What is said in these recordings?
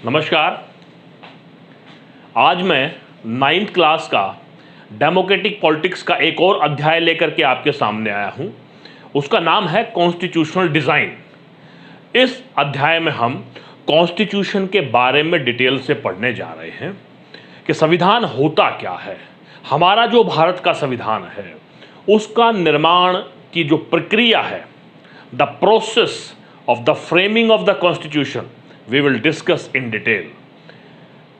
नमस्कार। आज मैं 9th क्लास का डेमोक्रेटिक पॉलिटिक्स का एक और अध्याय लेकर के आपके सामने आया हूं। उसका नाम है कॉन्स्टिट्यूशनल डिज़ाइन। इस अध्याय में हम कॉन्स्टिट्यूशन के बारे में डिटेल से पढ़ने जा रहे हैं कि संविधान होता क्या है। हमारा जो भारत का संविधान है उसका निर्माण की जो प्रक्रिया है, the process of the framing of the constitution, we will discuss in detail.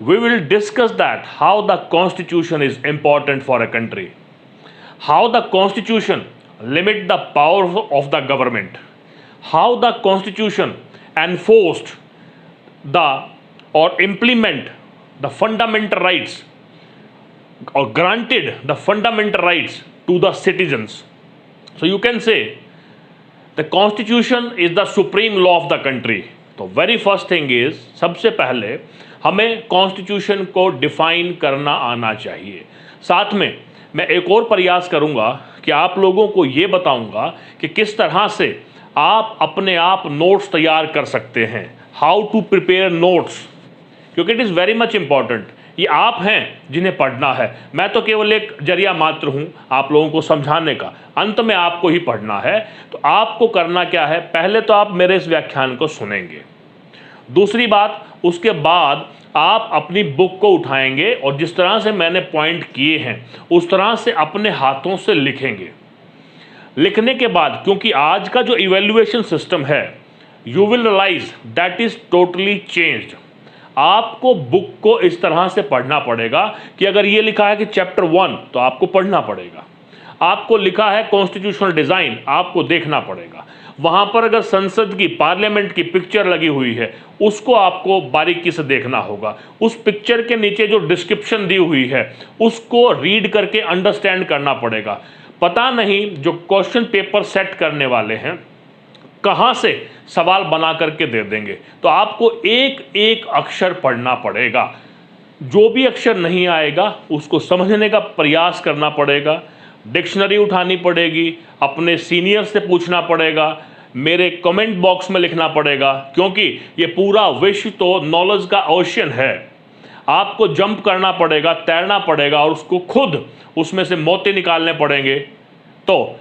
We will discuss that how the constitution is important for a country, how the constitution limit the power of the government, how the constitution enforced the or implement the fundamental rights or granted the fundamental rights to the citizens. So you can say the constitution is the supreme law of the country. तो very first thing is, सबसे पहले हमें constitution को define करना आना चाहिए। साथ में मैं एक और प्रयास करूंगा कि आप लोगों को ये बताऊंगा कि किस तरह से आप अपने आप नोट्स तैयार कर सकते हैं, हाउ टू प्रिपेयर नोट्स, क्योंकि it is very much important. ये आप हैं जिन्हें पढ़ना है, मैं तो केवल एक जरिया मात्र हूं आप लोगों को समझाने का। अंत में आपको ही पढ़ना है। तो आपको करना क्या है, पहले तो आप मेरे इस व्याख्यान को सुनेंगे। दूसरी बात, उसके बाद आप अपनी बुक को उठाएंगे और जिस तरह से मैंने पॉइंट किए हैं उस तरह से अपने हाथों से लिखेंगे। लिखने के बाद, क्योंकि आज का जो इवैल्यूएशन सिस्टम है, you will realize that is totally changed. आपको बुक को इस तरह से पढ़ना पड़ेगा कि अगर ये लिखा है कि चैप्टर 1 तो आपको पढ़ना पड़ेगा। आपको लिखा है कॉन्स्टिट्यूशनल डिज़ाइन, आपको देखना पड़ेगा। वहाँ पर अगर संसद की, पार्लियामेंट की पिक्चर लगी हुई है उसको आपको बारीकी से देखना होगा। उस पिक्चर के नीचे जो डिस्क्रिप्शन दी हुई है उसको रीड करके अंडरस्टैंड करना पड़ेगा। पता नहीं जो क्वेश्चन पेपर सेट करने वाले हैं कहाँ से सवाल बना करके दे देंगे, तो आपको एक एक अक्षर पढ़ना पड़ेगा। जो भी अक्षर नहीं आएगा उसको समझने का प्रयास करना पड़ेगा, डिक्शनरी उठानी पड़ेगी, अपने सीनियर से पूछना पड़ेगा, मेरे कमेंट बॉक्स में लिखना पड़ेगा, क्योंकि ये पूरा विश्व तो नॉलेज का ओशन है। आपको जंप करना पड़ेगा, तैरना पड़ेगा और उसको खुद उसमें से मोती निकालने पड़ेंगे। तो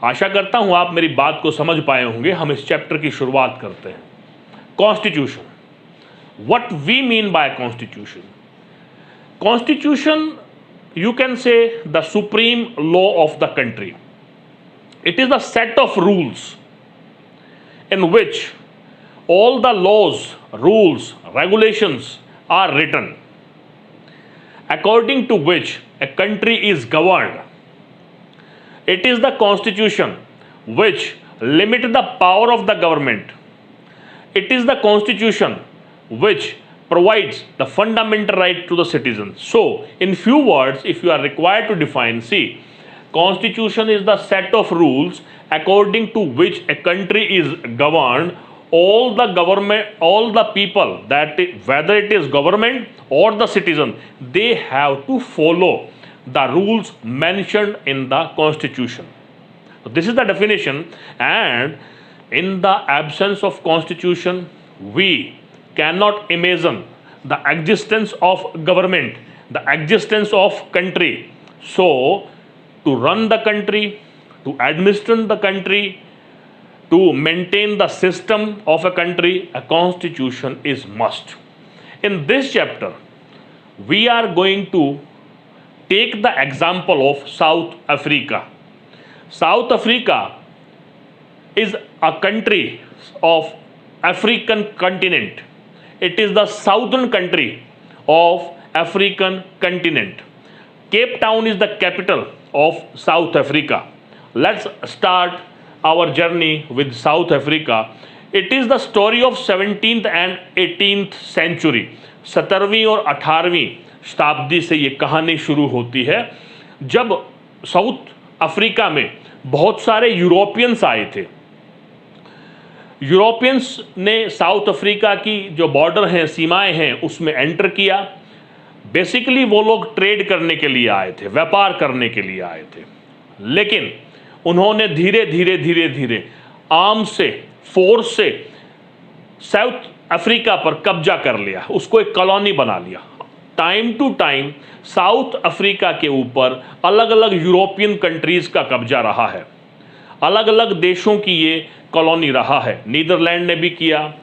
आशा करता हूं आप मेरी बात को समझ पाए होंगे। हम इस चैप्टर की शुरुआत करते हैं। Constitution, what we mean by constitution. Constitution, you can say, the supreme law of the country. It is a set of rules in which all the laws, rules, regulations are written, according to which a country is governed. It is the constitution which limits the power of the government. It is the constitution which provides the fundamental right to the citizens. So, in few words, if you are required to define, see, constitution is the set of rules according to which a country is governed. All the government, all the people, that whether it is government or the citizen, they have to follow the rules mentioned in the constitution. So this is the definition, and in the absence of constitution, we cannot imagine the existence of government, the existence of country. So to run the country, to administer the country, to maintain the system of a country, a constitution is must. In this chapter we are going to take the example of South Africa. South Africa is a country of African continent. It is the southern country of African continent. Cape Town is the capital of South Africa. Let's start our journey with South Africa. It is the story of 17th and 18th century. 17वीं और 18वीं शताब्दी से ये कहानी शुरू होती है, जब south Africa में बहुत सारे यूरोपियंस आए थे। यूरोपियंस ने साउथ अफ्रीका की जो बॉर्डर हैं, सीमाएं हैं, उसमें एंटर किया। बेसिकली वो लोग ट्रेड करने के लिए आए थे, व्यापार करने के लिए आए थे, लेकिन उन्होंने धीरे धीरे धीरे धीरे आर्म से, फोर्स से साउथ अफ्रीका पर कब्जा कर लिया, उसको एक कॉलोनी बना लिया। Time to time South Africa के ऊपर अलग अलग यूरोपियन कंट्रीज का कब्जा रहा है, अलग अलग देशों की ये कॉलोनी रहा है। नीदरलैंड ने भी किया,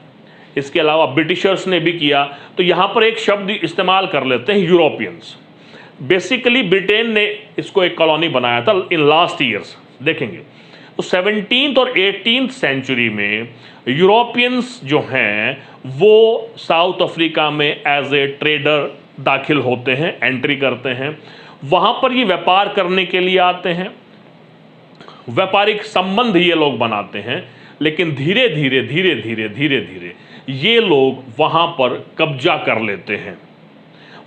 इसके अलावा ब्रिटिशर्स ने भी किया। तो यहाँ पर एक शब्द इस्तेमाल कर लेते हैं, यूरोपियंस। बेसिकली ब्रिटेन ने इसको एक कॉलोनी बनाया था इन लास्ट ईयर्स, देखेंगे। तो 17th और 18th सेंचुरी में यूरोपियंस जो हैं वो साउथ अफ्रीका में एज ए ट्रेडर दाखिल होते हैं, एंट्री करते हैं। वहाँ पर ये व्यापार करने के लिए आते हैं, व्यापारिक संबंध ये लोग बनाते हैं। लेकिन धीरे धीरे धीरे धीरे धीरे धीरे ये लोग वहाँ पर कब्जा कर लेते हैं,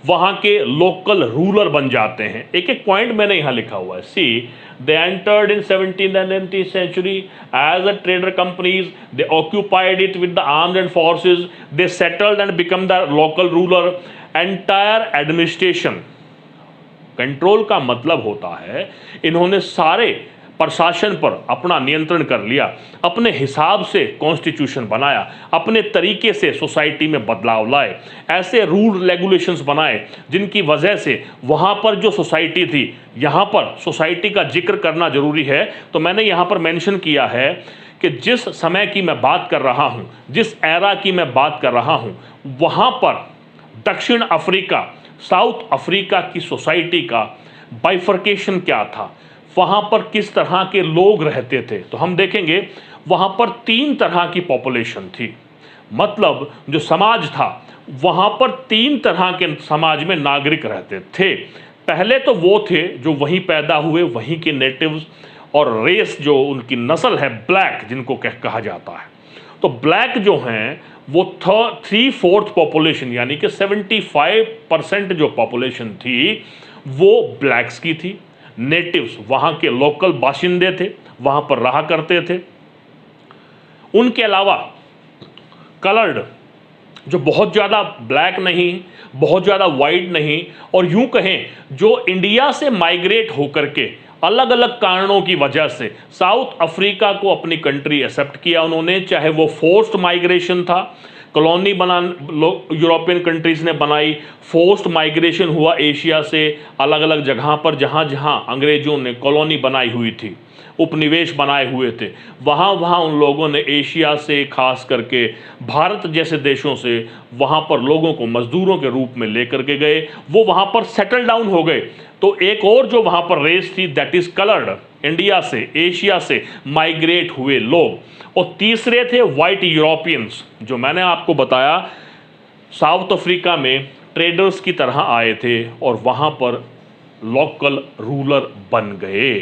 वहाँ के लोकल रूलर बन जाते हैं। एक एक पॉइंट मैंने यहाँ लिखा हुआ है। सी, they entered in 17th and 19th century as a trader companies. They occupied it with the armed and forces. They settled and become the local ruler. Entire administration, control का मतलब होता है इन्होंने सारे प्रशासन पर अपना नियंत्रण कर लिया, अपने हिसाब से कॉन्स्टिट्यूशन बनाया, अपने तरीके से सोसाइटी में बदलाव लाए, ऐसे रूल रेगुलेशंस बनाए जिनकी वजह से वहाँ पर जो सोसाइटी थी, यहाँ पर सोसाइटी का जिक्र करना जरूरी है। तो मैंने यहाँ पर मेंशन किया है कि जिस समय की मैं बात कर रहा हूँ, जिस एरा की मैं बात कर रहा हूँ, वहाँ पर दक्षिण अफ्रीका, साउथ अफ्रीका की सोसाइटी का बाइफर्केशन क्या था, वहाँ पर किस तरह के लोग रहते थे। तो हम देखेंगे वहाँ पर 3 तरह की पॉपुलेशन थी। मतलब जो समाज था वहाँ पर 3 तरह के समाज में नागरिक रहते थे। पहले तो वो थे जो वहीं पैदा हुए, वहीं के नेटिव्स, और रेस जो उनकी नस्ल है ब्लैक, जिनको कहा जाता है। तो ब्लैक जो हैं वो 3/4 पॉपुलेशन, यानी कि 75% जो पॉपुलेशन थी वो ब्लैक्स की थी। नेटिव्स वहाँ के लोकल बाशिंदे थे, वहाँ पर रहा करते थे। उनके अलावा कलर्ड, जो बहुत ज़्यादा ब्लैक नहीं, बहुत ज़्यादा वाइट नहीं, और यूं कहें जो इंडिया से माइग्रेट होकर के अलग अलग कारणों की वजह से साउथ अफ्रीका को अपनी कंट्री एक्सेप्ट किया उन्होंने, चाहे वो फोर्स्ड माइग्रेशन था, कॉलोनी यूरोपियन कंट्रीज ने बनाई, फोर्स्ड माइग्रेशन हुआ एशिया से अलग अलग जगह पर जहाँ जहाँ अंग्रेजों ने कॉलोनी बनाई हुई थी, उपनिवेश बनाए हुए थे, वहाँ वहाँ उन लोगों ने एशिया से, खास करके भारत जैसे देशों से, वहाँ पर लोगों को मजदूरों के रूप में लेकर के गए, वो वहाँ पर सेटल डाउन हो गए। तो एक और जो वहाँ पर रेस थी, दैट इज़ कलर्ड, इंडिया से, एशिया से माइग्रेट हुए लोग। और तीसरे थे वाइट यूरोपियंस, जो मैंने आपको बताया साउथ अफ्रीका में ट्रेडर्स की तरह आए थे और वहाँ पर लोकल रूलर बन गए।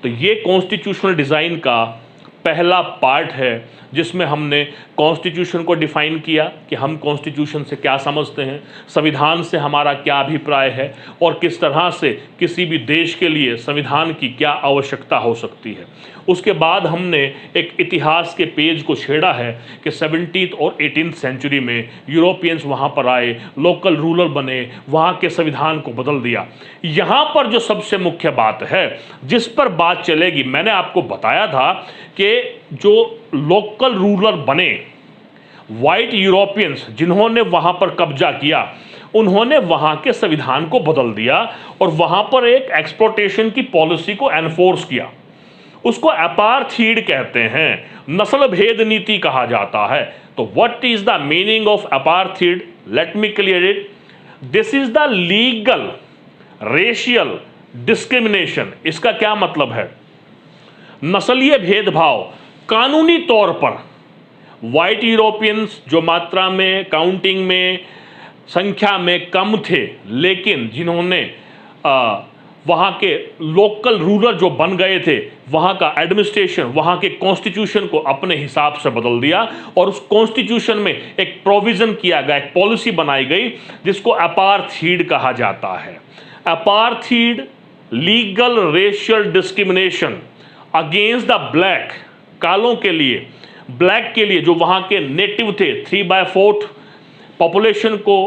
तो ये कॉन्स्टिट्यूशनल डिज़ाइन का पहला पार्ट है जिसमें हमने कॉन्स्टिट्यूशन को डिफाइन किया कि हम कॉन्स्टिट्यूशन से क्या समझते हैं, संविधान से हमारा क्या अभिप्राय है, और किस तरह से किसी भी देश के लिए संविधान की क्या आवश्यकता हो सकती है। उसके बाद हमने एक इतिहास के पेज को छेड़ा है कि 17th और 18th सेंचुरी में यूरोपियंस वहाँ पर आए, लोकल रूलर बने, वहाँ के संविधान को बदल दिया। यहाँ पर जो सबसे मुख्य बात है जिस पर बात चलेगी, मैंने आपको बताया था कि जो लोकल रूलर बने, वाइट यूरोपियंस जिन्होंने वहाँ पर कब्जा किया, उन्होंने वहाँ के संविधान को बदल दिया और वहाँ पर एक एक्सप्लॉयटेशन की पॉलिसी को एनफोर्स किया। उसको अपार्थीड कहते हैं, नस्ल भेद नीति कहा जाता है। तो what is the meaning of apartheid? Let me clear it. This is the legal racial discrimination. इसका क्या मतलब है? नस्लीय भेदभाव। कानूनी तौर पर वाइट यूरोपियंस जो मात्रा में, काउंटिंग में, संख्या में कम थे, लेकिन जिन्होंने वहाँ के लोकल रूलर जो बन गए थे, वहाँ का एडमिनिस्ट्रेशन, वहाँ के कॉन्स्टिट्यूशन को अपने हिसाब से बदल दिया और उस कॉन्स्टिट्यूशन में एक प्रोविज़न किया गया, एक पॉलिसी बनाई गई जिसको अपार्थीड कहा जाता है। Apartheid, legal racial discrimination against the black, कालों के लिए, ब्लैक के लिए जो वहाँ के नेटिव थे, 3/4 पॉपुलेशन को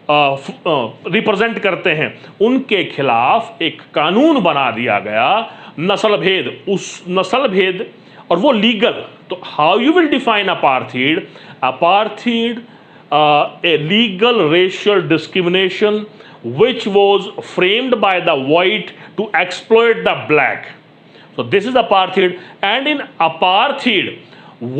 रिप्रेजेंट करते हैं, उनके खिलाफ एक कानून बना दिया गया, नस्ल भेद। उस नस्ल भेद और वो लीगल। तो how you will define apartheid? Apartheid a legal racial discrimination which was framed by the white to exploit the black. So this is apartheid. And in apartheid,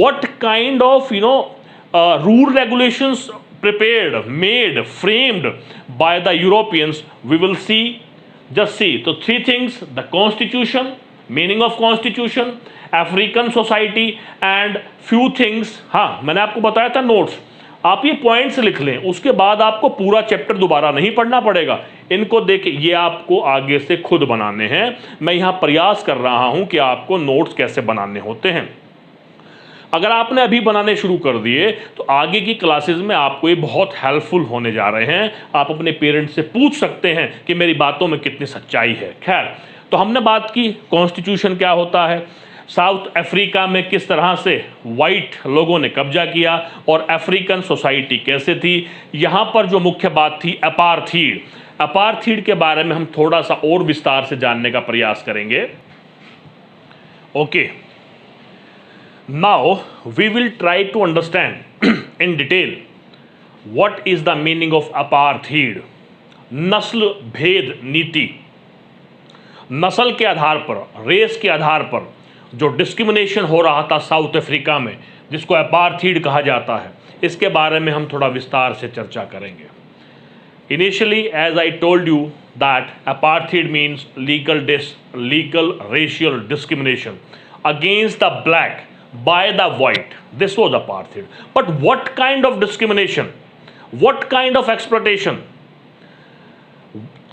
what kind of rule regulations prepared, made, framed by the Europeans, we will see. Just see. So three things: the constitution, meaning of constitution, African society, and few things. हाँ, मैंने आपको बताया था notes, आप ये points लिख लें, उसके बाद आपको पूरा चैप्टर दोबारा नहीं पढ़ना पड़ेगा। इनको देखिए, ये आपको आगे से खुद बनाने हैं। मैं यहाँ प्रयास कर रहा हूँ कि आपको नोट्स कैसे बनाने होते हैं। अगर आपने अभी बनाने शुरू कर दिए तो आगे की क्लासेस में आपको ये बहुत हेल्पफुल होने जा रहे हैं। आप अपने पेरेंट्स से पूछ सकते हैं कि मेरी बातों में कितनी सच्चाई है। खैर, तो हमने बात की कॉन्स्टिट्यूशन क्या होता है, साउथ अफ्रीका में किस तरह से वाइट लोगों ने कब्जा किया और अफ्रीकन सोसाइटी कैसे थी। यहाँ पर जो मुख्य बात थी अपार्थीड, अपार्थीड के बारे में हम थोड़ा सा और विस्तार से जानने का प्रयास करेंगे। Okay, now we will try to understand in detail what is the meaning of apartheid. नस्ल भेद नीति, नस्ल के आधार पर, रेस के आधार पर जो डिस्क्रिमिनेशन हो रहा था साउथ अफ्रीका में, जिसको अपार्थीड कहा जाता है, इसके बारे में हम थोड़ा विस्तार से चर्चा करेंगे। Initially as I told you that apartheid means legal racial discrimination against the black by the white, this was apartheid. But what kind of discrimination, what kind of exploitation,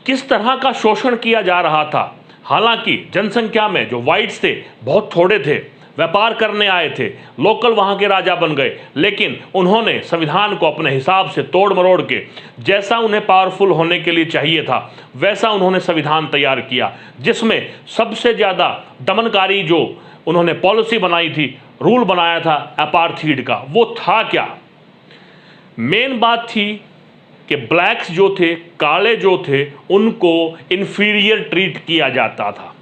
किस तरह का शोषण किया जा रहा था। हालांकि जनसंख्या में जो वाइट्स थे बहुत थोड़े थे, व्यापार करने आए थे, लोकल वहां के राजा बन गए, लेकिन उन्होंने संविधान को अपने हिसाब से तोड़ मरोड़ के, जैसा उन्हें पावरफुल होने के लिए चाहिए था वैसा उन्होंने संविधान तैयार किया, जिसमें सबसे ज़्यादा दमनकारी जो उन्होंने पॉलिसी बनाई थी, रूल बनाया था अपार्थीड का, वो था क्या? मेन बात थी कि ब्लैक्स जो थे, काले जो थे, उनको इन्फीरियर ट्रीट किया जाता था।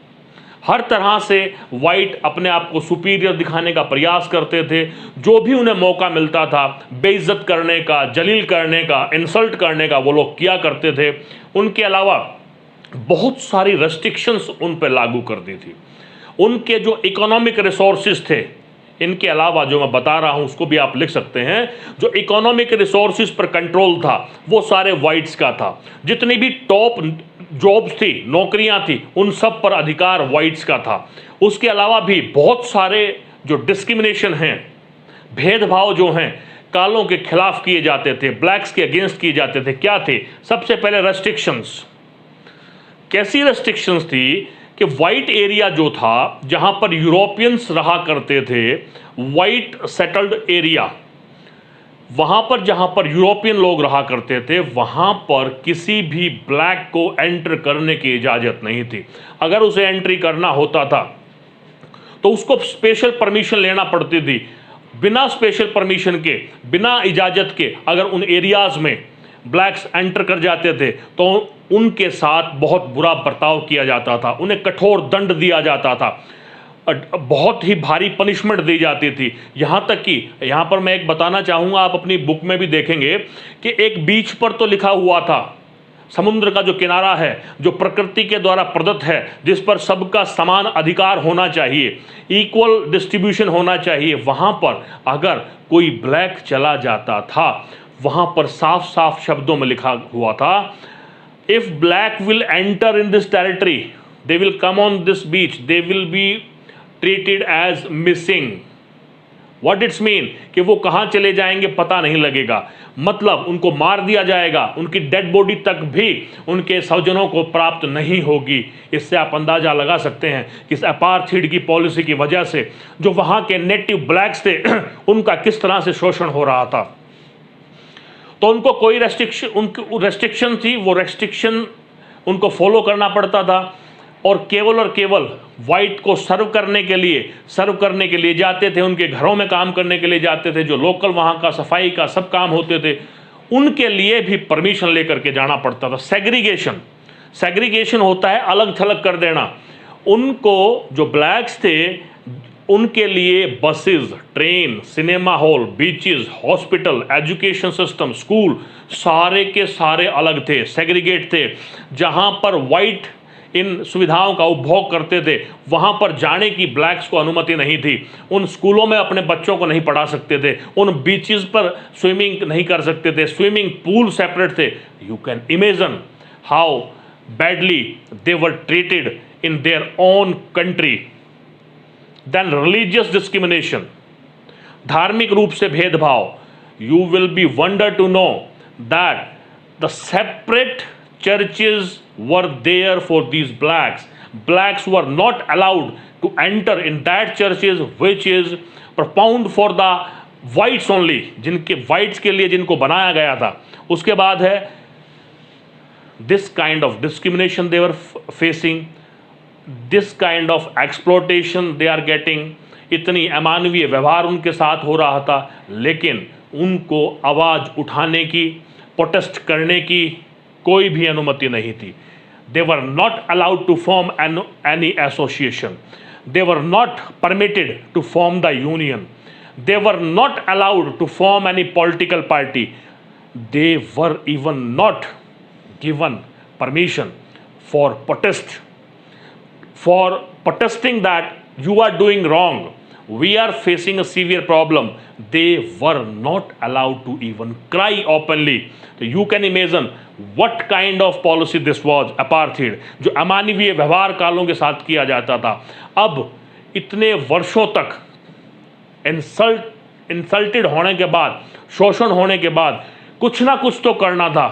हर तरह से वाइट अपने आप को सुपीरियर दिखाने का प्रयास करते थे। जो भी उन्हें मौका मिलता था बेइज्जत करने का, जलील करने का, इंसल्ट करने का, वो लोग किया करते थे। उनके अलावा बहुत सारी रेस्ट्रिक्शंस उन पर लागू कर दी थी। उनके जो इकोनॉमिक रिसोर्सेज थे, इनके अलावा जो मैं बता रहा हूं उसको भी आप लिख सकते हैं, जो इकोनॉमिक रिसोर्सेज पर कंट्रोल था वो सारे वाइट्स का था। जितनी भी टॉप जॉब्स थी, नौकरियां थी, उन सब पर अधिकार वाइट्स का था। उसके अलावा भी बहुत सारे जो डिस्क्रिमिनेशन हैं, भेदभाव जो हैं, कालों के खिलाफ किए जाते थे, ब्लैक्स के अगेंस्ट किए जाते थे। क्या थे? सबसे पहले रेस्ट्रिक्शंस। कैसी रेस्ट्रिक्शंस थी कि वाइट एरिया जो था, जहां पर यूरोपियंस रहा करते थे, वाइट सेटल्ड एरिया, वहां पर जहां पर यूरोपियन लोग रहा करते थे, वहां पर किसी भी ब्लैक को एंटर करने की इजाज़त नहीं थी। अगर उसे एंट्री करना होता था तो उसको स्पेशल परमिशन लेना पड़ती थी। बिना स्पेशल परमिशन के, बिना इजाज़त के अगर उन एरियाज़ में ब्लैक्स एंटर कर जाते थे तो उनके साथ बहुत बुरा बर्ताव किया जाता था, उन्हें कठोर दंड दिया जाता था, बहुत ही भारी पनिशमेंट दी जाती थी। यहाँ तक कि यहाँ पर मैं एक बताना चाहूँगा, आप अपनी बुक में भी देखेंगे कि एक बीच पर तो लिखा हुआ था, समुद्र का जो किनारा है, जो प्रकृति के द्वारा प्रदत्त है, जिस पर सबका समान अधिकार होना चाहिए, इक्वल डिस्ट्रीब्यूशन होना चाहिए, वहाँ पर अगर कोई ब्लैक चला जाता था, वहाँ पर साफ साफ शब्दों में लिखा हुआ था, if black will enter in this territory, they will come on this beach, they will be treated as missing. What it's mean कि वो कहाँ चले जाएंगे पता नहीं लगेगा, मतलब उनको मार दिया जाएगा, उनकी डेड बॉडी तक भी उनके स्वजनों को प्राप्त नहीं होगी। इससे आप अंदाज़ा लगा सकते हैं कि इस अपार्थीड की पॉलिसी की वजह से जो वहाँ के नेटिव ब्लैक्स थे उनका किस तरह से शोषण हो रहा था। तो उनको कोई रेस्ट्रिक्शन थी, वो रेस्ट्रिक्शन उनको फॉलो करना पड़ता था, और केवल वाइट को सर्व करने के लिए जाते थे, उनके घरों में काम करने के लिए जाते थे, जो लोकल वहाँ का सफाई का सब काम होते थे, उनके लिए भी परमिशन लेकर के जाना पड़ता था। सेग्रीगेशन होता है अलग थलग कर देना। उनको जो ब्लैक्स थे उनके लिए buses, train, cinema hall, beaches, hospital, education system, school सारे के सारे अलग थे, सेग्रीगेट थे। जहां पर वाइट इन सुविधाओं का उपभोग करते थे, वहां पर जाने की ब्लैक्स को अनुमति नहीं थी। उन स्कूलों में अपने बच्चों को नहीं पढ़ा सकते थे, उन बीचेस पर स्विमिंग नहीं कर सकते थे, स्विमिंग पूल सेपरेट थे। You can imagine how badly they were treated in their own country. Then religious discrimination, धार्मिक रूप से भेदभाव। You will be wonder to know that the separate churches were there for these blacks. Blacks were not allowed to enter in that churches which is propound for the whites only, जिनके whites के लिए जिनको बनाया गया था। उसके बाद है this kind of discrimination they were facing, this kind of exploitation they are getting। इतनी अमानवीय व्यवहार उनके साथ हो रहा था, लेकिन उनको आवाज़ उठाने की, प्रोटेस्ट करने की कोई भी अनुमति नहीं थी। They were not allowed to form any association, they were not permitted to form the union, they were not allowed to form any political party, they were even not given permission for protesting that you are doing wrong, we are facing a severe problem. They were not allowed to even cry openly. So you can imagine what kind of policy this was, apartheid, जो अमानवीय व्यवहार कालों के साथ किया जाता था। अब इतने वर्षों तक इंसल्टेड होने के बाद, शोषण होने के बाद कुछ ना कुछ तो करना था।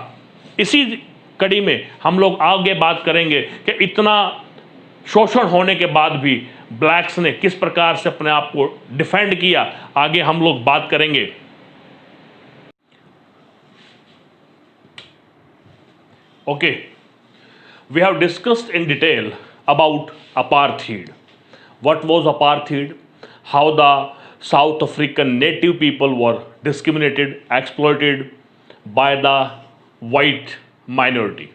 इसी कड़ी में हम लोग आगे बात करेंगे कि इतना शोषण होने के बाद भी ब्लैक्स ने किस प्रकार से अपने आप को डिफेंड किया, आगे हम लोग बात करेंगे। Okay, we have discussed in detail about apartheid. What was apartheid? How the South African native people were discriminated, exploited by the white minority.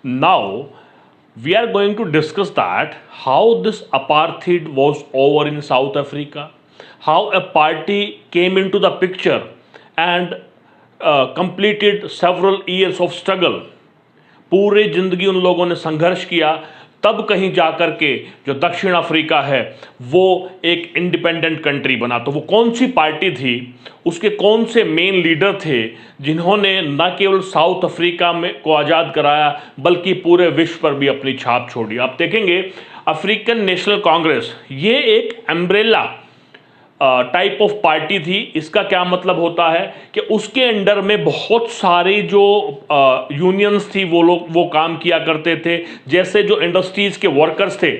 Now, we are going to discuss that how this apartheid was over in South Africa, how a party came into the picture and completed several years of struggle। पूरे जिंदगी उन लोगों ने संघर्ष किया, तब कहीं जाकर के जो दक्षिण अफ्रीका है वो एक इंडिपेंडेंट कंट्री बना। तो वो कौन सी पार्टी थी, उसके कौन से मेन लीडर थे जिन्होंने न केवल साउथ अफ्रीका में को आज़ाद कराया बल्कि पूरे विश्व पर भी अपनी छाप छोड़ी। आप देखेंगे अफ्रीकन नेशनल कांग्रेस ये एक अम्ब्रेला टाइप ऑफ पार्टी थी। इसका क्या मतलब होता है कि उसके अंडर में बहुत सारी जो यूनियंस थी वो काम किया करते थे। जैसे जो इंडस्ट्रीज के वर्कर्स थे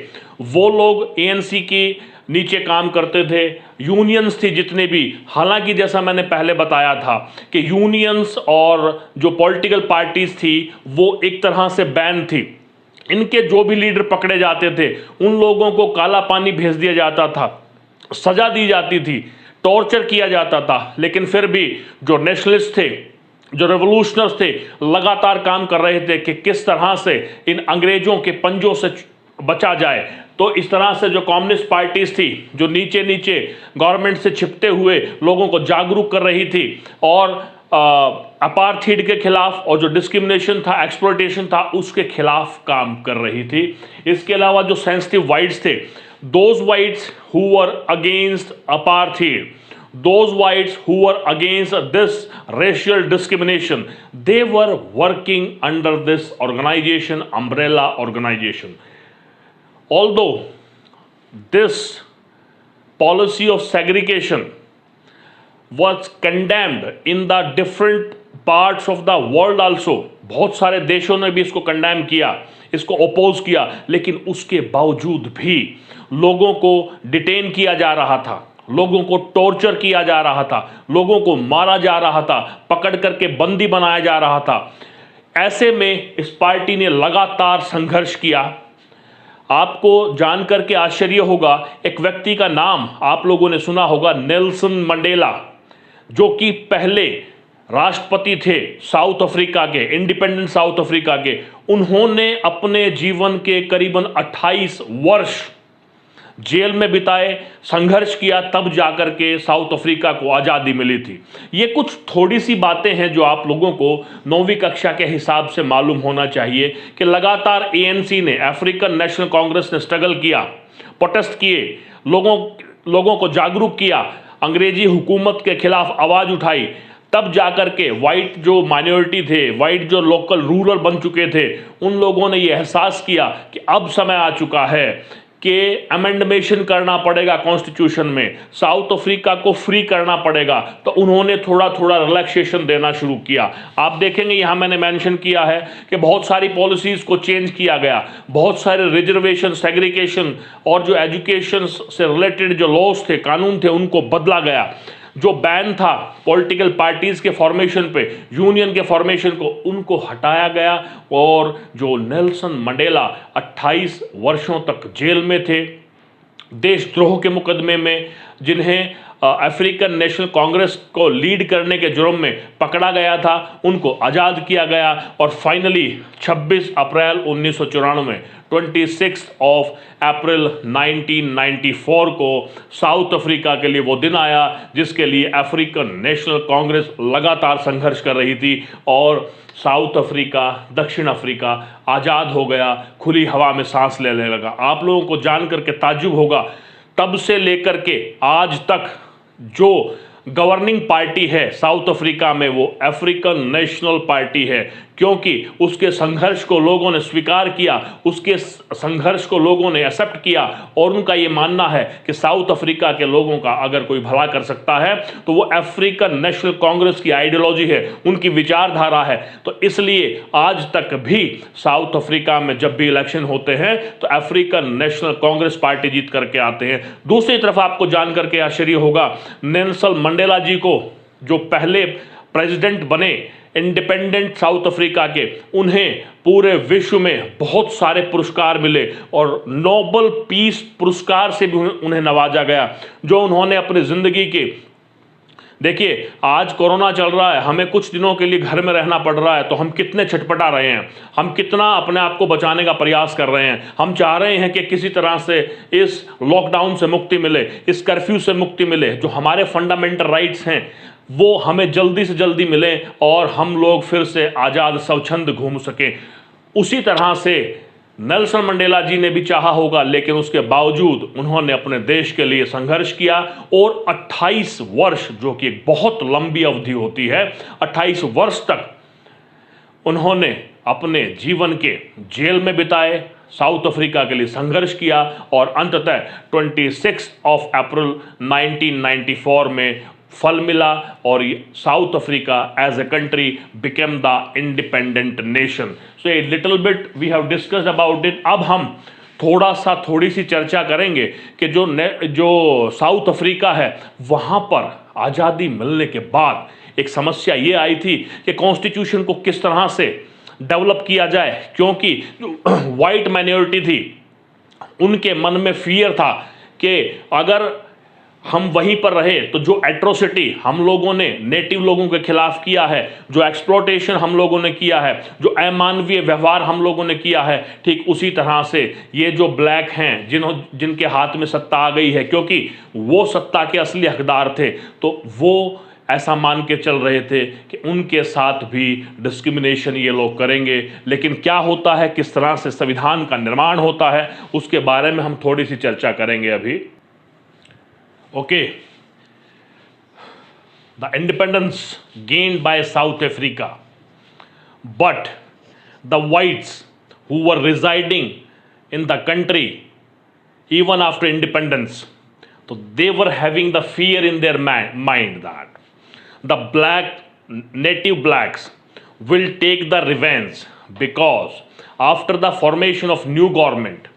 वो लोग एएनसी के नीचे काम करते थे, यूनियंस थी जितने भी। हालांकि जैसा मैंने पहले बताया था कि यूनियंस और जो पॉलिटिकल पार्टीज थी वो एक तरह से बैन थी। इनके जो भी लीडर पकड़े जाते थे उन लोगों को काला पानी भेज दिया जाता था, सजा दी जाती थी, टॉर्चर किया जाता था। लेकिन फिर भी जो नेशनलिस्ट थे, जो रेवोल्यूशनर्स थे, लगातार काम कर रहे थे कि किस तरह से इन अंग्रेजों के पंजों से बचा जाए। तो इस तरह से जो कम्युनिस्ट पार्टीज थी जो नीचे नीचे गवर्नमेंट से छिपते हुए लोगों को जागरूक कर रही थी और अपार्थाइड के खिलाफ और जो डिस्क्रिमिनेशन था, एक्सप्लॉयटेशन था, उसके खिलाफ काम कर रही थी। इसके अलावा जो सेंसिटिव वाइट्स थे, those whites who were against apartheid, those whites who were against this racial discrimination, they were working under this organization, umbrella organization. Although this policy of segregation was condemned in the different parts of the world also, बहुत सारे देशों ने भी इसको condemn किया, इसको oppose किया, लेकिन उसके बावजूद भी लोगों को डिटेन किया जा रहा था, लोगों को टॉर्चर किया जा रहा था, लोगों को मारा जा रहा था, पकड़ करके बंदी बनाया जा रहा था। ऐसे में इस पार्टी ने लगातार संघर्ष किया। आपको जानकर के आश्चर्य होगा, एक व्यक्ति का नाम आप लोगों ने सुना होगा, नेल्सन मंडेला, जो कि पहले राष्ट्रपति थे साउथ अफ्रीका के, इंडिपेंडेंट साउथ अफ्रीका के। उन्होंने अपने जीवन के करीबन 28 वर्ष जेल में बिताए, संघर्ष किया, तब जाकर के साउथ अफ्रीका को आज़ादी मिली थी। ये कुछ थोड़ी सी बातें हैं जो आप लोगों को 9वीं कक्षा के हिसाब से मालूम होना चाहिए कि लगातार ANC ने, अफ्रीकन नेशनल कांग्रेस ने स्ट्रगल किया, प्रोटेस्ट किए, लोगों को जागरूक किया, अंग्रेजी हुकूमत के खिलाफ आवाज़ उठाई, तब जाकर के वाइट जो माइनॉरिटी थे, वाइट जो लोकल रूलर बन चुके थे, उन लोगों ने ये एहसास किया कि अब समय आ चुका है कि अमेंडमेशन करना पड़ेगा कॉन्स्टिट्यूशन में, साउथ अफ्रीका को फ्री करना पड़ेगा। तो उन्होंने थोड़ा थोड़ा रिलैक्सेशन देना शुरू किया। आप देखेंगे यहाँ मैंने मेंशन किया है कि बहुत सारी पॉलिसीज़ को चेंज किया गया, बहुत सारे रिजर्वेशन, सेग्रीगेशन और जो एजुकेशन से रिलेटेड जो लॉज थे, कानून थे, उनको बदला गया। जो बैन था पॉलिटिकल पार्टीज के फॉर्मेशन पे, यूनियन के फॉर्मेशन को, उनको हटाया गया। और जो नेल्सन मंडेला 28 वर्षों तक जेल में थे देशद्रोह के मुकदमे में, जिन्हें अफ्रीकन नेशनल कांग्रेस को लीड करने के जुर्म में पकड़ा गया था, उनको आज़ाद किया गया। और फाइनली 26 अप्रैल 1994, 26 अप्रैल 1994 को साउथ अफ्रीका के लिए वो दिन आया जिसके लिए अफ्रीकन नेशनल कांग्रेस लगातार संघर्ष कर रही थी। और साउथ अफ्रीका, दक्षिण अफ्रीका आज़ाद हो गया, खुली हवा में सांस लेने लगा। आप लोगों को जान करके ताज्जुब होगा, तब से लेकर के आज तक जो गवर्निंग पार्टी है साउथ अफ्रीका में, वो अफ्रीकन नेशनल पार्टी है, क्योंकि उसके संघर्ष को लोगों ने स्वीकार किया, उसके संघर्ष को लोगों ने एक्सेप्ट किया। और उनका ये मानना है कि साउथ अफ्रीका के लोगों का अगर कोई भला कर सकता है तो वो अफ्रीकन नेशनल कांग्रेस की आइडियोलॉजी है, उनकी विचारधारा है। तो इसलिए आज तक भी साउथ अफ्रीका में जब भी इलेक्शन होते हैं तो अफ्रीकन नेशनल कांग्रेस पार्टी जीत करके आते हैं। दूसरी तरफ आपको जान करके आश्चर्य होगा, नेल्सन मंडेला जी को, जो पहले प्रेसिडेंट बने इंडिपेंडेंट साउथ अफ्रीका के, उन्हें पूरे विश्व में बहुत सारे पुरस्कार मिले और नोबेल पीस पुरस्कार से भी उन्हें नवाजा गया, जो उन्होंने अपनी ज़िंदगी के, देखिए आज कोरोना चल रहा है, हमें कुछ दिनों के लिए घर में रहना पड़ रहा है, तो हम कितने छटपटा रहे हैं, हम कितना अपने आप को बचाने का प्रयास कर रहे हैं। हम चाह रहे हैं कि किसी तरह से इस लॉकडाउन से मुक्ति मिले, इस कर्फ्यू से मुक्ति मिले, जो हमारे फंडामेंटल राइट्स हैं वो हमें जल्दी से जल्दी मिले और हम लोग फिर से आज़ाद स्वच्छंद घूम सकें। उसी तरह से नेल्सन मंडेला जी ने भी चाहा होगा, लेकिन उसके बावजूद उन्होंने अपने देश के लिए संघर्ष किया और 28 वर्ष, जो कि एक बहुत लंबी अवधि होती है, 28 वर्ष तक उन्होंने अपने जीवन के जेल में बिताए, साउथ अफ्रीका के लिए संघर्ष किया और अंततः 26 अप्रैल 1994 में फल मिला और South Africa as a country became the independent nation. So a little bit we have discussed about it. अब हम थोड़ी सी चर्चा करेंगे कि जो साउथ अफ्रीका है, वहाँ पर आज़ादी मिलने के बाद एक समस्या ये आई थी कि कॉन्स्टिट्यूशन को किस तरह से डेवलप किया जाए, क्योंकि जो वाइट माइनॉरिटी थी उनके मन में फियर था कि अगर हम वहीं पर रहे तो जो एट्रोसिटी हम लोगों ने नेटिव लोगों के खिलाफ किया है, जो एक्सप्लॉटेशन हम लोगों ने किया है, जो अमानवीय व्यवहार हम लोगों ने किया है, ठीक उसी तरह से ये जो ब्लैक हैं जिनके हाथ में सत्ता आ गई है, क्योंकि वो सत्ता के असली हकदार थे, तो वो ऐसा मान के चल रहे थे कि उनके साथ भी डिस्क्रिमिनेशन ये लोग करेंगे। लेकिन क्या होता है, किस तरह से संविधान का निर्माण होता है, उसके बारे में हम थोड़ी सी चर्चा करेंगे अभी। Okay, the independence gained by South Africa, but the whites who were residing in the country even after independence, so they were having the fear in their mind that the native blacks will take the revenge, because after the formation of new government,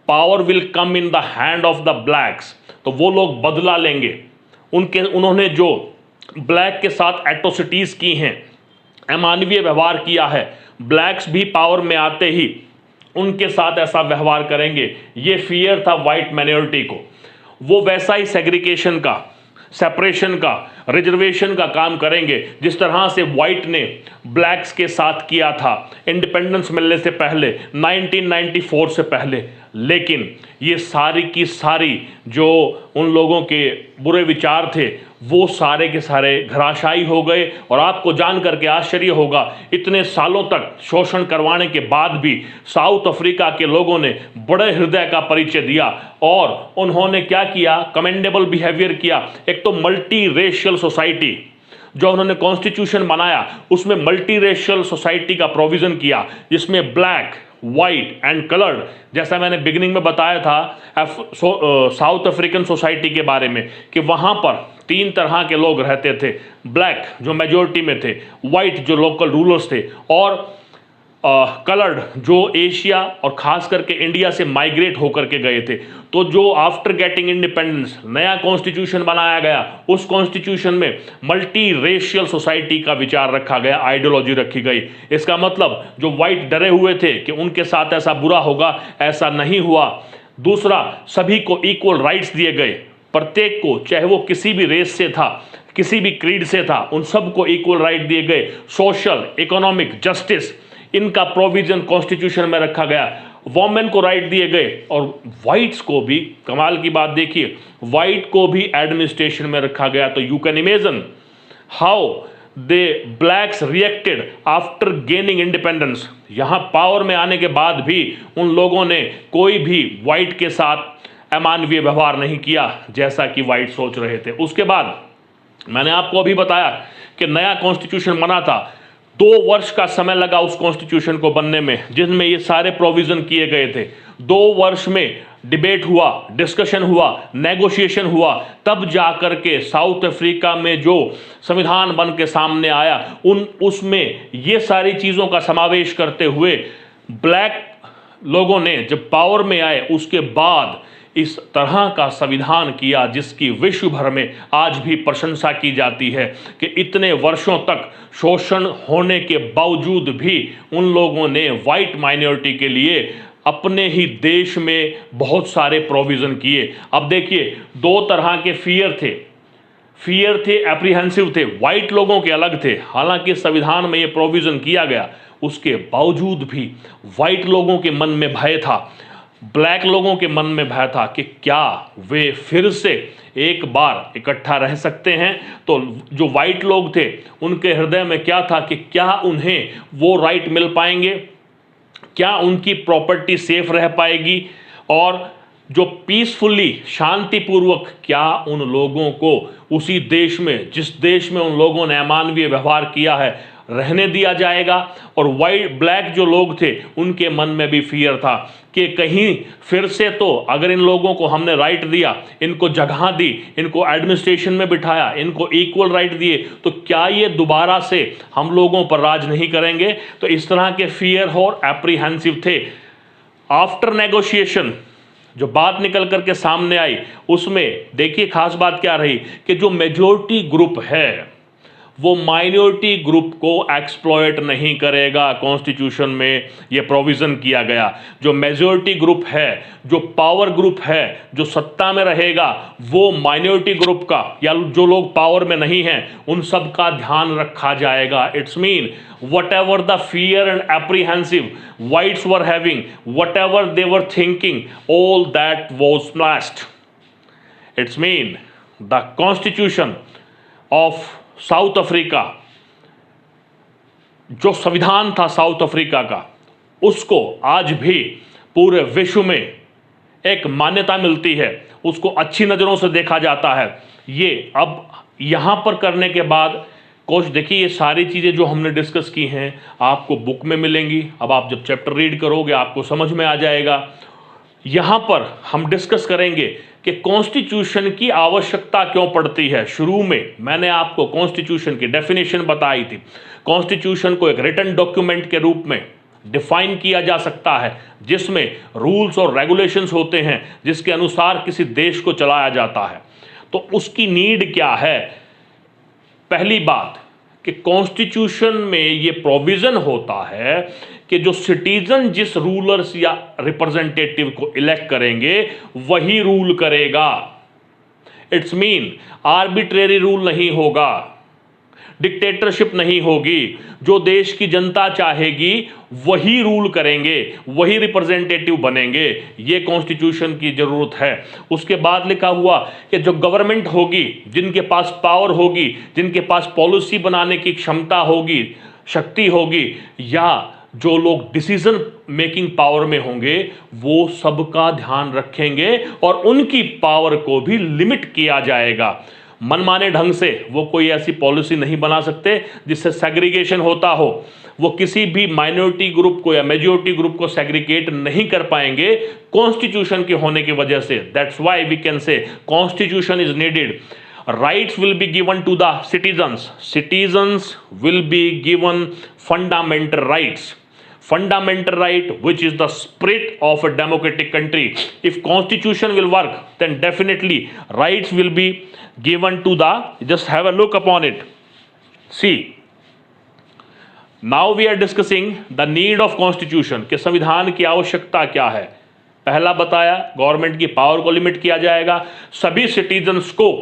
power will come in the hand of the blacks। तो वो लोग बदला लेंगे। उन्होंने जो black के साथ atrocities की हैं, अमानवीय व्यवहार किया है, ब्लैक्स भी पावर में आते ही उनके साथ ऐसा व्यवहार करेंगे। ये फियर था वाइट माइनॉरिटी को। वो वैसा ही सेग्रीगेशन का, सेपरेशन का, रिजर्वेशन का काम करेंगे जिस तरह से वाइट ने ब्लैक्स के साथ किया था इंडिपेंडेंस मिलने से पहले, 1994 से पहले। लेकिन ये सारी की सारी जो उन लोगों के बुरे विचार थे वो सारे के सारे घराशायी हो गए। और आपको जान करके आश्चर्य होगा, इतने सालों तक शोषण करवाने के बाद भी साउथ अफ्रीका के लोगों ने बड़े हृदय का परिचय दिया और उन्होंने क्या किया, कमेंडेबल बिहेवियर किया। एक तो मल्टी रेशियल सोसाइटी जो उन्होंने कॉन्स्टिट्यूशन बनाया उसमें मल्टी रेशियल सोसाइटी का प्रोविजन किया, जिसमें ब्लैक, वाइट एंड कलर्ड, जैसा मैंने बिगिनिंग में बताया था साउथ अफ्रीकन सोसाइटी के बारे में कि वहाँ पर 3 तरह के लोग रहते थे। ब्लैक जो मेजोरिटी में थे, वाइट जो लोकल रूलर्स थे, और कलर्ड जो एशिया और ख़ास करके इंडिया से माइग्रेट होकर के गए थे। तो जो आफ्टर गेटिंग इंडिपेंडेंस नया कॉन्स्टिट्यूशन बनाया गया, उस कॉन्स्टिट्यूशन में मल्टी रेशियल सोसाइटी का विचार रखा गया, आइडियोलॉजी रखी गई। इसका मतलब जो वाइट डरे हुए थे कि उनके साथ ऐसा बुरा होगा, ऐसा नहीं हुआ। दूसरा, सभी को इक्वल राइट्स दिए गए, प्रत्येक को, चाहे वो किसी भी रेस से था, किसी भी क्रीड से था, उन सबको इक्वल राइट दिए गए। सोशल, इकोनॉमिक जस्टिस, इनका प्रोविजन कॉन्स्टिट्यूशन में रखा गया। वोमेन को राइट दिए गए और वाइट्स को भी, कमाल की बात देखिए, वाइट को भी एडमिनिस्ट्रेशन में रखा गया। तो you can imagine how they blacks reacted after gaining independence. यहाँ पावर में आने के बाद भी उन लोगों ने कोई भी वाइट के साथ अमानवीय व्यवहार नहीं किया जैसा कि वाइट सोच रहे थे। उसके बाद मैंने आपको अभी बताया कि नया कॉन्स्टिट्यूशन बना था, 2 वर्ष का समय लगा उस कॉन्स्टिट्यूशन को बनने में, जिसमें ये सारे प्रोविजन किए गए थे। 2 वर्ष में डिबेट हुआ, डिस्कशन हुआ, नेगोशिएशन हुआ, तब जाकर के साउथ अफ्रीका में जो संविधान बन के सामने आया, उसमें ये सारी चीज़ों का समावेश करते हुए ब्लैक लोगों ने जब पावर में आए उसके बाद इस तरह का संविधान किया जिसकी विश्व भर में आज भी प्रशंसा की जाती है कि इतने वर्षों तक शोषण होने के बावजूद भी उन लोगों ने वाइट माइनॉरिटी के लिए अपने ही देश में बहुत सारे प्रोविज़न किए। अब देखिए, 2 तरह के फियर थे, एप्रीहेंसिव थे। वाइट लोगों के अलग थे, हालांकि संविधान में ये प्रोविज़न किया गया, उसके बावजूद भी वाइट लोगों के मन में भय था, ब्लैक लोगों के मन में भय था कि क्या वे फिर से एक बार इकट्ठा रह सकते हैं। तो जो वाइट लोग थे उनके हृदय में क्या था कि क्या उन्हें वो राइट मिल पाएंगे, क्या उनकी प्रॉपर्टी सेफ रह पाएगी, और जो पीसफुली, शांतिपूर्वक, क्या उन लोगों को उसी देश में, जिस देश में उन लोगों ने अमानवीय व्यवहार किया है, रहने दिया जाएगा। और वाइट ब्लैक जो लोग थे उनके मन में भी फियर था कि कहीं फिर से, तो अगर इन लोगों को हमने राइट दिया, इनको जगह दी, इनको एडमिनिस्ट्रेशन में बिठाया, इनको इक्वल राइट दिए, तो क्या ये दोबारा से हम लोगों पर राज नहीं करेंगे। तो इस तरह के फियर और एप्रीहेंसिव थे। आफ्टर नेगोशिएशन जो बात निकल करके सामने आई, उसमें देखिए खास बात क्या रही कि जो मेजॉरिटी ग्रुप है वो माइनॉरिटी ग्रुप को एक्सप्लॉयट नहीं करेगा। कॉन्स्टिट्यूशन में ये प्रोविज़न किया गया, जो मेजॉरिटी ग्रुप है, जो पावर ग्रुप है, जो सत्ता में रहेगा, वो माइनॉरिटी ग्रुप का या जो लोग पावर में नहीं हैं उन सब का ध्यान रखा जाएगा। It's mean whatever the fear and apprehensive whites were having, whatever they were thinking, all that was smashed. It's mean the constitution of south Africa, जो संविधान था साउथ अफ्रीका का, उसको आज भी पूरे विश्व में एक मान्यता मिलती है, उसको अच्छी नज़रों से देखा जाता है। ये अब यहाँ पर करने के बाद कोच देखिए, ये सारी चीज़ें जो हमने डिस्कस की हैं आपको बुक में मिलेंगी। अब आप जब चैप्टर रीड करोगे आपको समझ में आ जाएगा। यहाँ पर हम डिस्कस करेंगे कि कॉन्स्टिट्यूशन की आवश्यकता क्यों पड़ती है। शुरू में मैंने आपको कॉन्स्टिट्यूशन की डेफिनेशन बताई थी। कॉन्स्टिट्यूशन को एक रिटन डॉक्यूमेंट के रूप में डिफाइन किया जा सकता है, जिसमें रूल्स और रेगुलेशंस होते हैं, जिसके अनुसार किसी देश को चलाया जाता है। तो उसकी नीड क्या है? पहली बात कि कॉन्स्टिट्यूशन में ये प्रोविज़न होता है कि जो सिटीजन जिस रूलर्स या रिप्रेजेंटेटिव को इलेक्ट करेंगे वही रूल करेगा। इट्स मीन आर्बिट्रेरी रूल नहीं होगा। डिक्टेटरशिप नहीं होगी। जो देश की जनता चाहेगी वही रूल करेंगे, वही रिप्रेजेंटेटिव बनेंगे। ये कॉन्स्टिट्यूशन की जरूरत है। उसके बाद लिखा हुआ कि जो गवर्नमेंट होगी, जिनके पास पावर होगी, जिनके पास पॉलिसी बनाने की क्षमता होगी, शक्ति होगी, या जो लोग डिसीजन मेकिंग पावर में होंगे, वो सबका ध्यान रखेंगे और उनकी पावर को भी लिमिट किया जाएगा। मनमाने ढंग से वो कोई ऐसी पॉलिसी नहीं बना सकते जिससे सेग्रीगेशन होता हो। वो किसी भी माइनॉरिटी ग्रुप को या मेजॉरिटी ग्रुप को सेग्रीगेट नहीं कर पाएंगे कॉन्स्टिट्यूशन के होने की वजह से। That's why we can say constitution is needed. Rights will be given to the citizens. Citizens will be given fundamental rights. Fundamental right, which is the spirit of a democratic country. If constitution will work, then definitely rights will be given to the, just have a look upon it. See, now we are discussing the need of constitution, कि संविधान की आवश्यकता क्या है। पहला बताया, government की power को लिमिट किया जाएगा, सभी सिटीजन्स को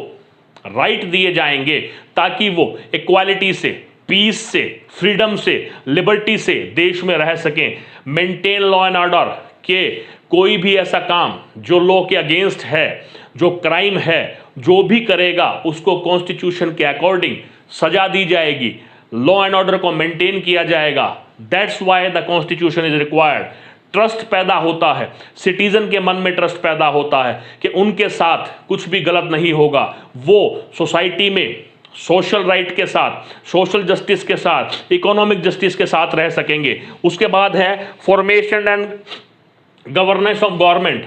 राइट दिए जाएंगे ताकि वो इक्वालिटी से, पीस से, फ्रीडम से, लिबर्टी से देश में रह सकें। मेंटेन लॉ एंड ऑर्डर, के कोई भी ऐसा काम जो लॉ के अगेंस्ट है, जो क्राइम है, जो भी करेगा उसको कॉन्स्टिट्यूशन के अकॉर्डिंग सजा दी जाएगी। लॉ एंड ऑर्डर को मेंटेन किया जाएगा। That's why the constitution is required. Trust पैदा होता है, सिटीजन के मन में ट्रस्ट पैदा होता है कि उनके साथ कुछ भी गलत नहीं होगा। वो सोसाइटी में सोशल राइट के साथ, सोशल जस्टिस के साथ, इकोनॉमिक जस्टिस के साथ रह सकेंगे। उसके बाद है formation and governance of government.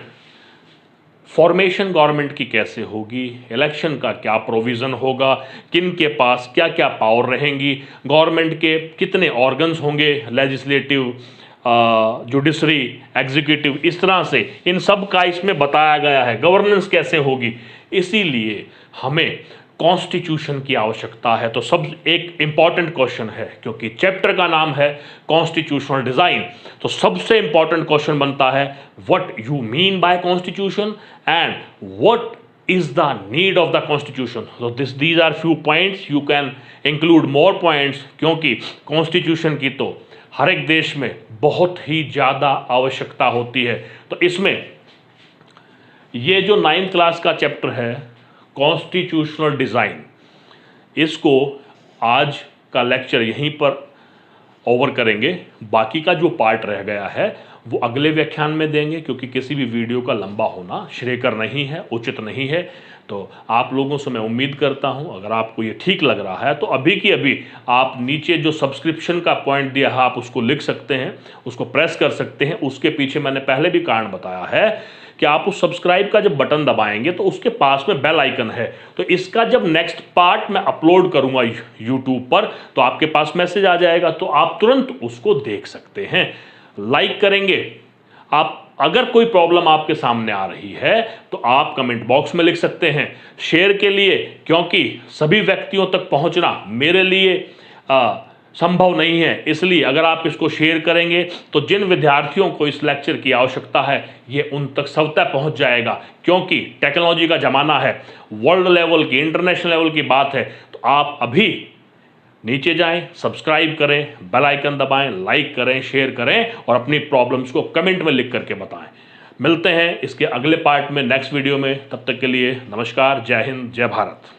Formation government की कैसे होगी, इलेक्शन का क्या प्रोविज़न होगा, किन के पास क्या क्या पावर रहेंगी, गवर्नमेंट के कितने ऑर्गन्स होंगे, लेजिस्लेटिव, जुडिशरी, एग्जीक्यूटिव, इस तरह से इन सब का इसमें बताया गया है। गवर्नेंस कैसे होगी, इसीलिए हमें कॉन्स्टिट्यूशन की आवश्यकता है। तो सब एक इंपॉर्टेंट क्वेश्चन है, क्योंकि चैप्टर का नाम है कॉन्स्टिट्यूशनल डिज़ाइन। तो सबसे इंपॉर्टेंट क्वेश्चन बनता है, what you mean by constitution and what is the need of the constitution. So these are few points, you can include more points, क्योंकि कॉन्स्टिट्यूशन की तो हर एक देश में बहुत ही ज़्यादा आवश्यकता होती है। तो इसमें ये जो 9th क्लास का चैप्टर है कॉन्स्टिट्यूशनल डिज़ाइन, इसको आज का लेक्चर यहीं पर ओवर करेंगे। बाकी का जो पार्ट रह गया है वो अगले व्याख्यान में देंगे, क्योंकि किसी भी वीडियो का लंबा होना श्रेयकर नहीं है, उचित नहीं है। तो आप लोगों से मैं उम्मीद करता हूं, अगर आपको ये ठीक लग रहा है तो अभी की अभी आप नीचे जो सब्सक्रिप्शन का पॉइंट दिया है आप उसको लिख सकते हैं, उसको प्रेस कर सकते हैं। उसके पीछे मैंने पहले भी कारण बताया है कि आप उस सब्सक्राइब का जब बटन दबाएंगे तो उसके पास में बेल आइकन है। तो इसका जब नेक्स्ट पार्ट मैं अपलोड करूंगा यूट्यूब पर तो आपके पास मैसेज आ जाएगा, तो आप तुरंत उसको देख सकते हैं। लाइक करेंगे आप। अगर कोई प्रॉब्लम आपके सामने आ रही है तो आप कमेंट बॉक्स में लिख सकते हैं। शेयर के लिए, क्योंकि सभी व्यक्तियों तक पहुंचना मेरे लिए संभव नहीं है, इसलिए अगर आप इसको शेयर करेंगे तो जिन विद्यार्थियों को इस लेक्चर की आवश्यकता है ये उन तक स्वतः पहुंच जाएगा। क्योंकि टेक्नोलॉजी का ज़माना है, वर्ल्ड लेवल की, इंटरनेशनल लेवल की बात है। तो आप अभी नीचे जाएं, सब्सक्राइब करें, बेल आइकन दबाएं, लाइक करें, शेयर करें और अपनी प्रॉब्लम्स को कमेंट में लिख करके बताएं। मिलते हैं इसके अगले पार्ट में, नेक्स्ट वीडियो में। तब तक के लिए नमस्कार, जय हिंद, जय भारत।